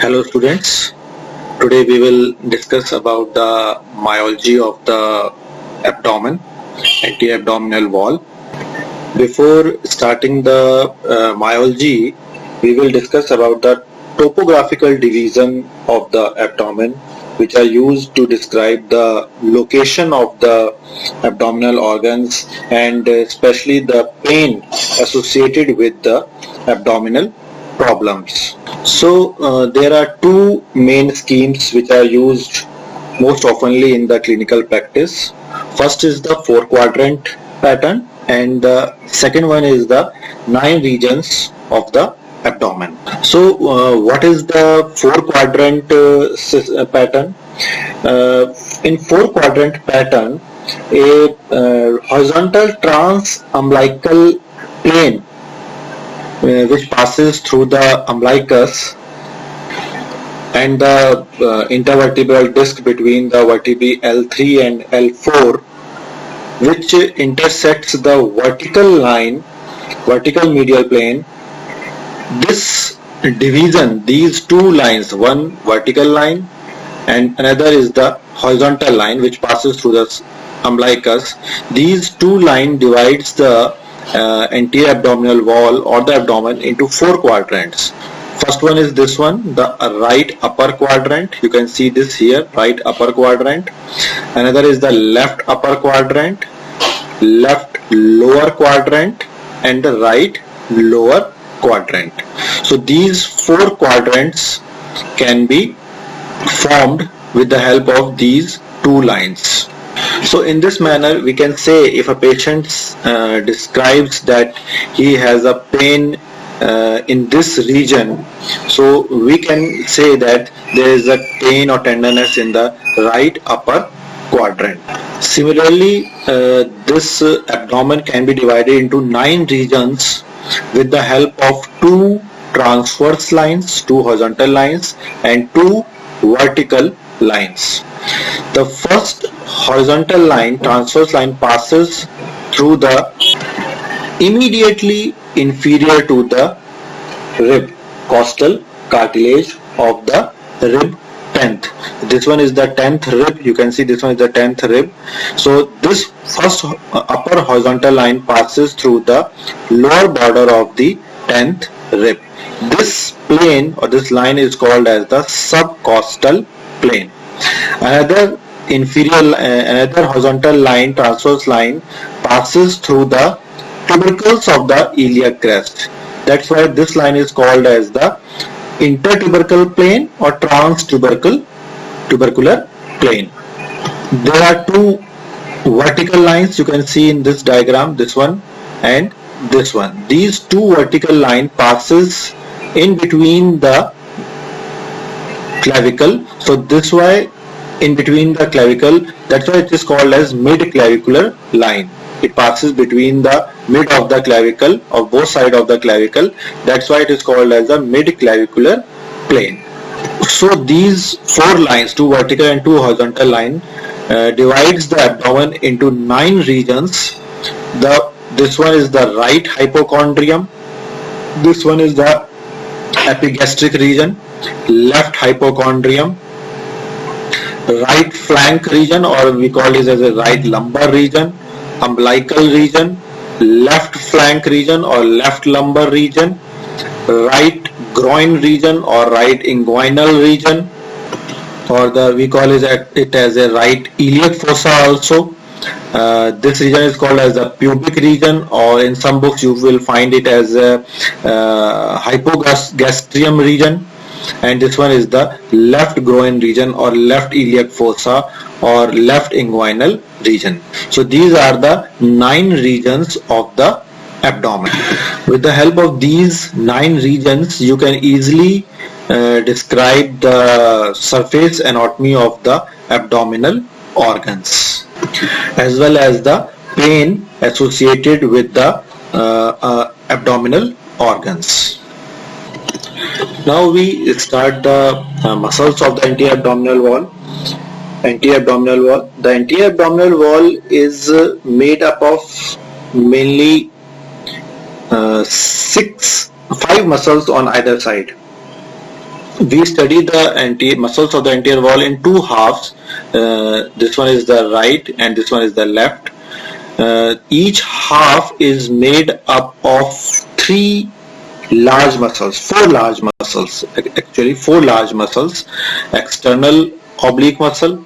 Hello students, today we will discuss about the myology of the abdomen, anti-abdominal wall. Before starting the myology, we will discuss about the topographical division of the abdomen, which are used to describe the location of the abdominal organs and especially the pain associated with the abdominal problems. So there are two main schemes which are used most oftenly in the clinical practice. First is the four quadrant pattern and the second one is the 9 regions of the abdomen. So what is the four quadrant pattern? In four quadrant pattern, a horizontal transumbilical plane which passes through the umbilicus and the intervertebral disc between the vertebrae L3 and L4, which intersects the vertical medial plane. This division, these two lines, one vertical line and another is the horizontal line which passes through the umbilicus. These two lines divides the anterior-abdominal wall or the abdomen into four quadrants. First one is this one, the right upper quadrant. You can see this here, right upper quadrant. Another is the left upper quadrant, left lower quadrant, and the right lower quadrant. So these four quadrants can be formed with the help of these two lines. So in this manner we can say if a patient describes that he has a pain in this region, so we can say that there is a pain or tenderness in the right upper quadrant. Similarly, this abdomen can be divided into 9 regions with the help of two transverse lines, two horizontal lines and two vertical lines. The first horizontal line, transverse line, passes through the immediately inferior to the rib, costal cartilage of the rib 10th. This one is the 10th rib. You can see this one is the 10th rib. So this first upper horizontal line passes through the lower border of the 10th rib. This plane or this line is called as the subcostal plane. Another horizontal line, transverse line, passes through the tubercles of the iliac crest. That's why this line is called as the intertubercle plane or tubercular plane. There are two vertical lines you can see in this diagram, this one and this one. These two vertical lines passes in between the clavicle. So this way, in between the clavicle, that's why it is called as mid-clavicular line. It passes between the mid of the clavicle, of both sides of the clavicle. That's why it is called as the mid-clavicular plane. So these four lines, two vertical and two horizontal line, divides the abdomen into 9 regions. This one is the right hypochondrium. This one is the epigastric region, left hypochondrium, right flank region, or we call this as a right lumbar region, umbilical region, left flank region or left lumbar region, right groin region or right inguinal region, or we call it as a right iliac fossa also. This region is called as the pubic region, or in some books you will find it as a hypogastrium region. And this one is the left groin region or left iliac fossa or left inguinal region. So these are the 9 regions of the abdomen. With the help of these 9 regions, you can easily describe the surface anatomy of the abdominal organs as well as the pain associated with the abdominal organs. Now we start the muscles of the anterior-abdominal wall. The anterior-abdominal wall is made up of mainly 5 muscles on either side. we study the muscles of the anterior wall in two halves. This one is the right and this one is the left. Each half is made up of four large muscles, actually four large muscles: external oblique muscle,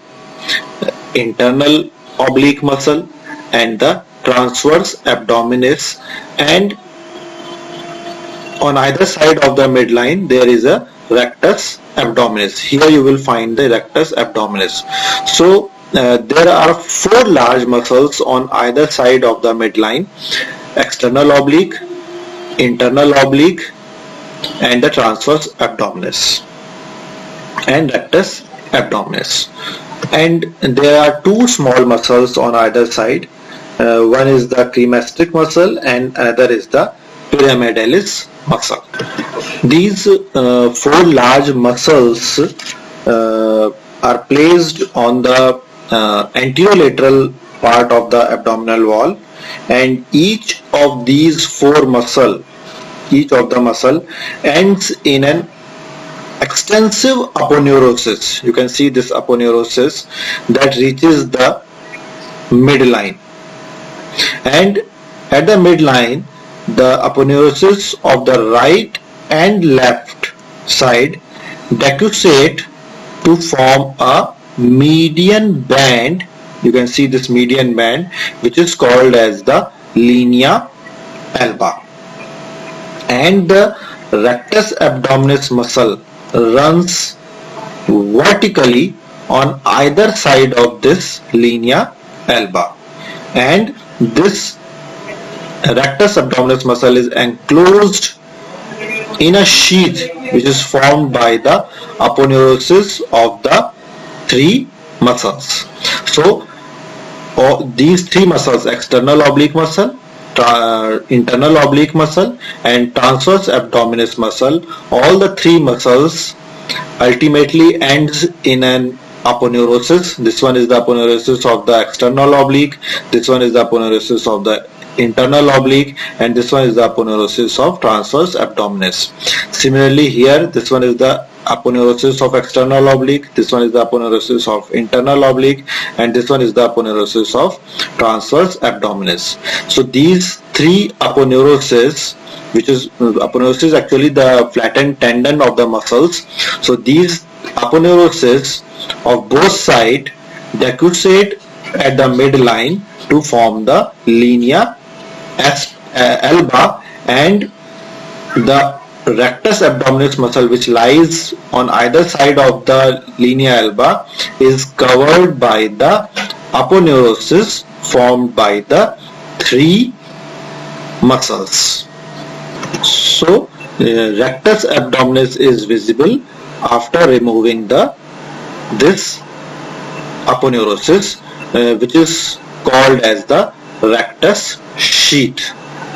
internal oblique muscle, and the transverse abdominis. And on either side of the midline there is a rectus abdominis. Here you will find the rectus abdominis. So there are four large muscles on either side of the midline: external oblique, internal oblique, and the transverse abdominis and rectus abdominis. And there are two small muscles on either side. One is the cremasteric muscle and another is the pyramidalis muscle. These four large muscles are placed on the anterolateral part of the abdominal wall, and each of the muscle ends in an extensive aponeurosis. You can see this aponeurosis that reaches the midline, and at the midline the aponeurosis of the right and left side decussate to form a median band. You can see this median band, which is called as the linea alba, and the rectus abdominis muscle runs vertically on either side of this linea alba, and this rectus abdominis muscle is enclosed in a sheath which is formed by the aponeurosis of the three muscles. So these three muscles, external oblique muscle, internal oblique muscle, and transverse abdominis muscle, all the three muscles ultimately ends in an aponeurosis. This one is the aponeurosis of the external oblique, this one is the aponeurosis of the internal oblique, and this one is the aponeurosis of transverse abdominis. Similarly here, this one is the aponeurosis of external oblique, this one is the aponeurosis of internal oblique, and this one is the aponeurosis of transverse abdominis. So these three aponeuroses, which is aponeurosis actually the flattened tendon of the muscles, so these aponeuroses of both sides decussate at the midline to form the linea alba, and the rectus abdominis muscle, which lies on either side of the linea alba, is covered by the aponeurosis formed by the three muscles. So rectus abdominis is visible after removing this aponeurosis, which is called as the rectus sheath.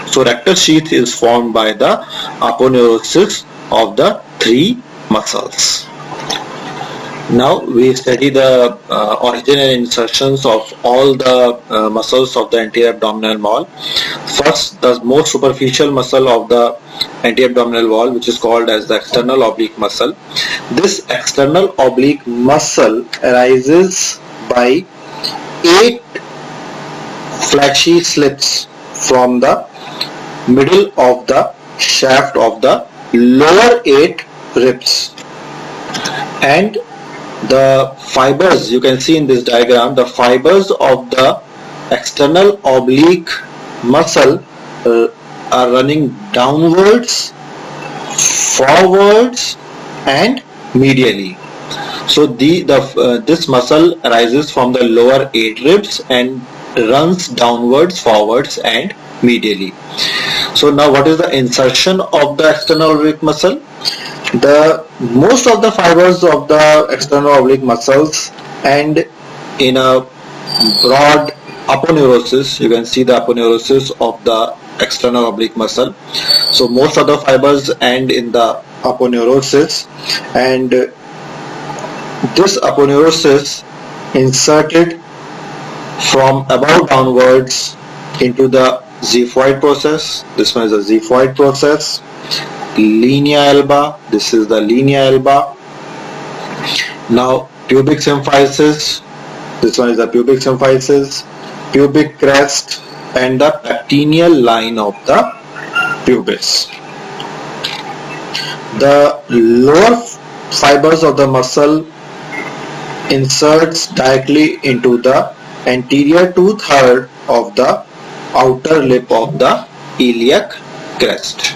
So rectus sheath is formed by the aponeurosis of the three muscles. Now we study the origin and insertions of all the muscles of the anterior abdominal wall. First, the most superficial muscle of the anterior abdominal wall, which is called as the external oblique muscle. This external oblique muscle arises by 8 fleshy slits from the middle of the shaft of the lower 8 ribs, and the fibers, you can see in this diagram, the fibers of the external oblique muscle are running downwards, forwards, and medially. So this muscle arises from the lower 8 ribs and runs downwards, forwards, and medially. So now what is the insertion of the external oblique muscle? The most of the fibers of the external oblique muscles end in a broad aponeurosis. You can see the aponeurosis of the external oblique muscle. So most of the fibers end in the aponeurosis, and this aponeurosis inserted from above downwards into the xiphoid process. This one is the xiphoid process, linea alba. This is the linea alba. Now pubic symphysis. This one is the pubic symphysis, pubic crest, and the pectineal line of the pubis. The lower fibers of the muscle inserts directly into the anterior 2/3 of the outer lip of the iliac crest.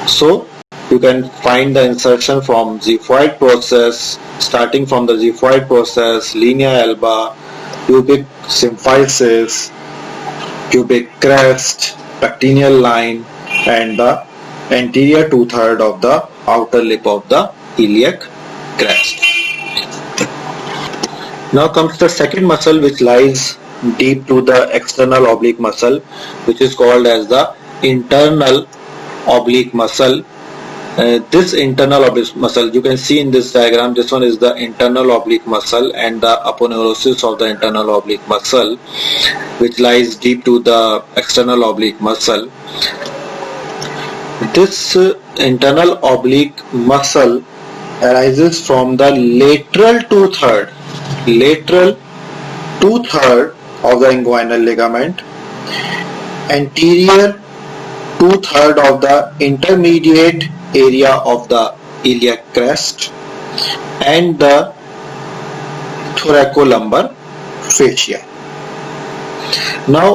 So you can find the insertion from xiphoid process, starting from the xiphoid process, linea alba, pubic symphysis, pubic crest, pectineal line, and the anterior 2/3 of the outer lip of the iliac crest. Now comes the second muscle, which lies deep to the external oblique muscle, which is called as the internal oblique muscle. This internal oblique muscle, you can see in this diagram, this one is the internal oblique muscle and the aponeurosis of the internal oblique muscle, which lies deep to the external oblique muscle. This internal oblique muscle arises from the lateral 2/3 of the inguinal ligament, anterior 2/3 of the intermediate area of the iliac crest, and the thoracolumbar fascia. Now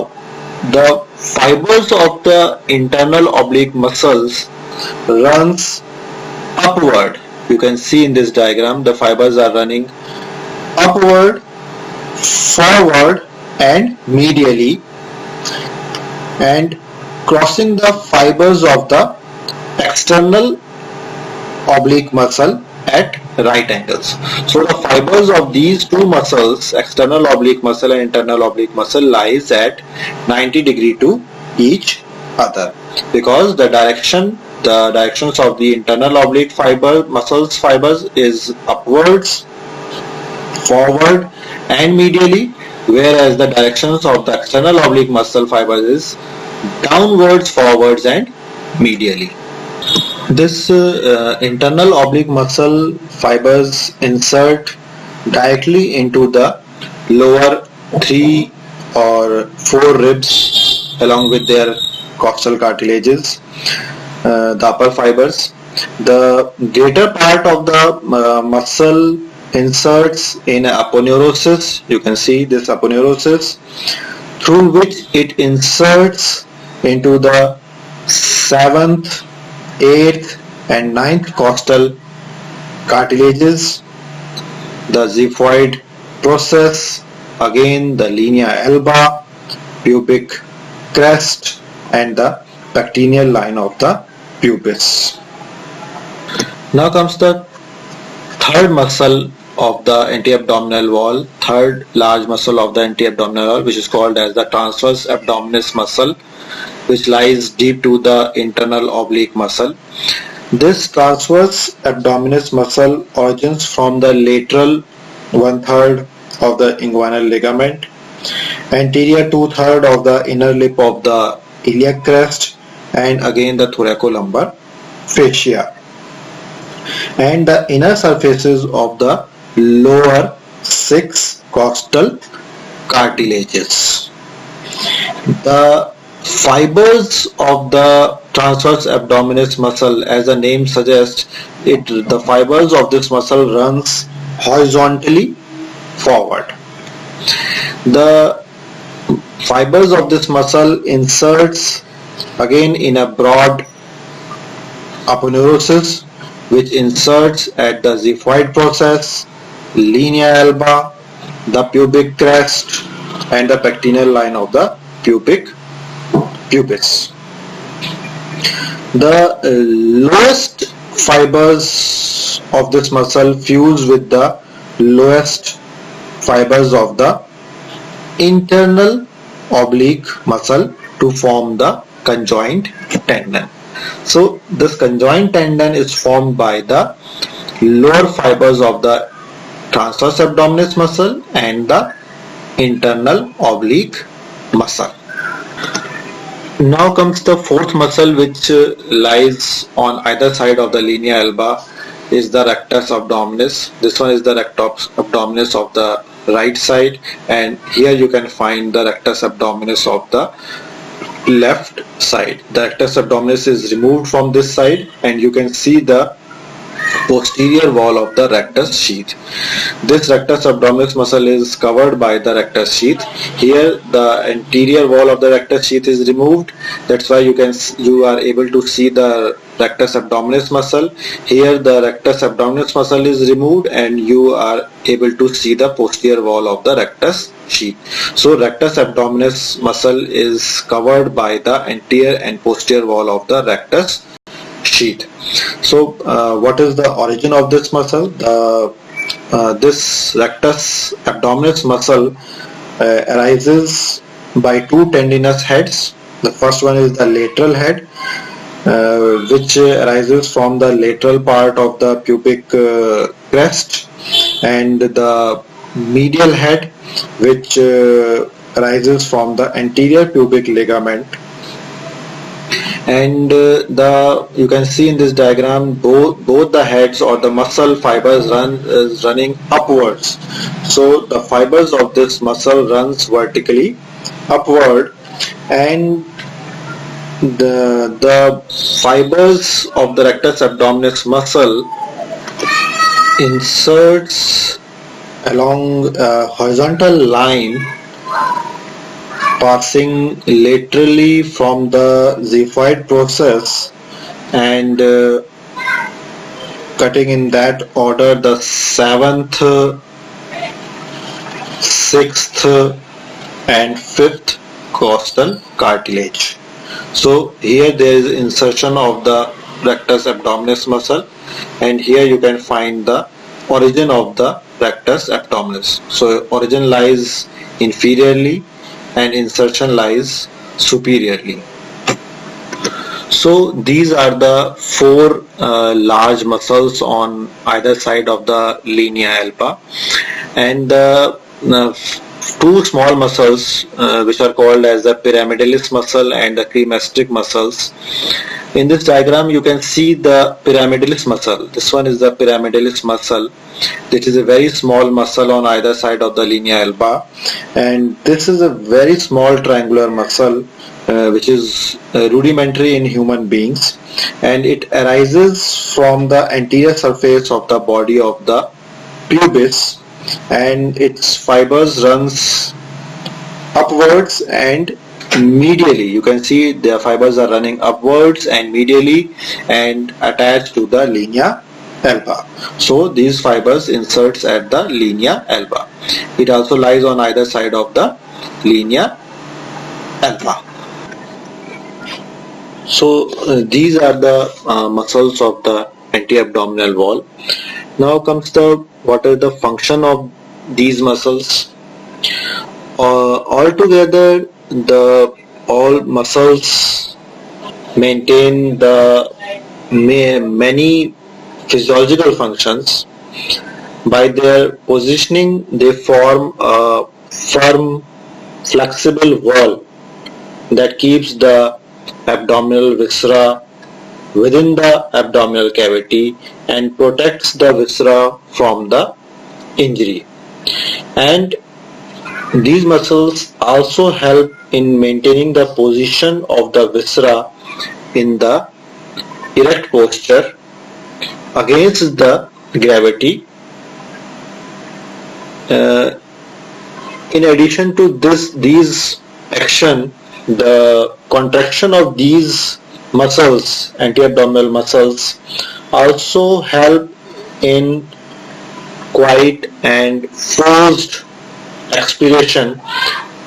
the fibers of the internal oblique muscles runs upward. You can see in this diagram the fibers are running upward, forward, and medially, and crossing the fibers of the external oblique muscle at right angles. So the fibers of these two muscles, external oblique muscle and internal oblique muscle, lies at 90 degree to each other, because the directions of the internal oblique muscles fibers is upwards, forward, and medially, whereas the directions of the external oblique muscle fibers is downwards, forwards, and medially. This internal oblique muscle fibers insert directly into the lower 3 or 4 ribs along with their costal cartilages, the upper fibers. The greater part of the muscle inserts in aponeurosis. You can see this aponeurosis, through which it inserts into the 7th, 8th, and 9th costal cartilages, the xiphoid process, again the linea alba, pubic crest, and the pectineal line of the pubis. Now comes the third muscle of the anti-abdominal wall, third large muscle of the anti-abdominal wall, which is called as the transverse abdominis muscle, which lies deep to the internal oblique muscle. This transverse abdominis muscle originates from the lateral 1/3 of the inguinal ligament, anterior 2/3 of the inner lip of the iliac crest, and again the thoracolumbar fascia, and the inner surfaces of the lower 6 costal cartilages. The fibers of the transverse abdominis muscle, as the name suggests, the fibers of this muscle runs horizontally forward. The fibers of this muscle inserts again in a broad aponeurosis, which inserts at the xiphoid process, linea alba, the pubic crest, and the pectineal line of the pubis. The lowest fibers of this muscle fuse with the lowest fibers of the internal oblique muscle to form the conjoint tendon. So this conjoint tendon is formed by the lower fibers of the transverse abdominis muscle and the internal oblique muscle. Now comes the fourth muscle, which lies on either side of the linea alba, is the rectus abdominis. This one is the rectus abdominis of the right side, and here you can find the rectus abdominis of the left side. The rectus abdominis is removed from this side, and you can see the posterior wall of the rectus sheath. This rectus abdominis muscle is covered by the rectus sheath. Here the anterior wall of the rectus sheath is removed. That's why you are able to see the rectus abdominis muscle. Here the rectus abdominis muscle is removed, and you are able to see the posterior wall of the rectus sheath. So rectus abdominis muscle is covered by the anterior and posterior wall of the rectus sheath. So what is the origin of this muscle? This rectus abdominis muscle arises by two tendinous heads. The first one is the lateral head, which arises from the lateral part of the pubic crest, and the medial head, which arises from the anterior pubic ligament. And you can see in this diagram both the heads or the muscle fibers is running upwards. So the fibers of this muscle runs vertically upward, and the fibers of the rectus abdominis muscle inserts along a horizontal line passing laterally from the xiphoid process and cutting in that order the 7th, 6th and 5th costal cartilage. So here there is insertion of the rectus abdominis muscle, and here you can find the origin of the rectus abdominis. So origin lies inferiorly and insertion lies superiorly. So these are the four large muscles on either side of the linea alba, and two small muscles which are called as the pyramidalis muscle and the cremasteric muscles. In this diagram you can see the pyramidalis muscle. This one is the pyramidalis muscle. This is a very small muscle on either side of the linea alba, and this is a very small triangular muscle which is rudimentary in human beings, and it arises from the anterior surface of the body of the pubis, and its fibers runs upwards and medially. You can see their fibers are running upwards and medially and attached to the linea alba. So these fibers inserts at the linea alba. It also lies on either side of the linea alba. So these are the muscles of the anti-abdominal wall. Now comes what is the function of these muscles. Altogether, all muscles maintain the many physiological functions. By their positioning, they form a firm, flexible wall that keeps the abdominal viscera within the abdominal cavity and protects the viscera from the injury. And these muscles also help in maintaining the position of the viscera in the erect posture against the gravity. In addition to these action, the contraction of these muscles, anti-abdominal muscles, also help in quiet and forced expiration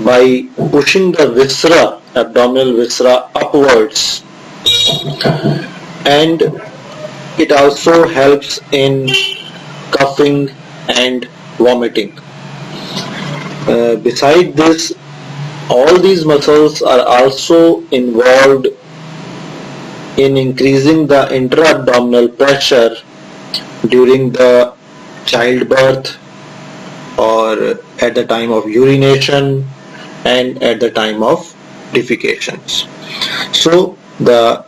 by pushing the viscera, abdominal viscera, upwards, and it also helps in coughing and vomiting. Beside this, all these muscles are also involved in increasing the intra-abdominal pressure during the childbirth or at the time of urination and at the time of defecations. So the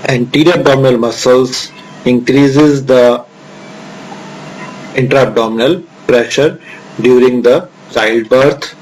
anterior abdominal muscles increases the intra-abdominal pressure during the childbirth,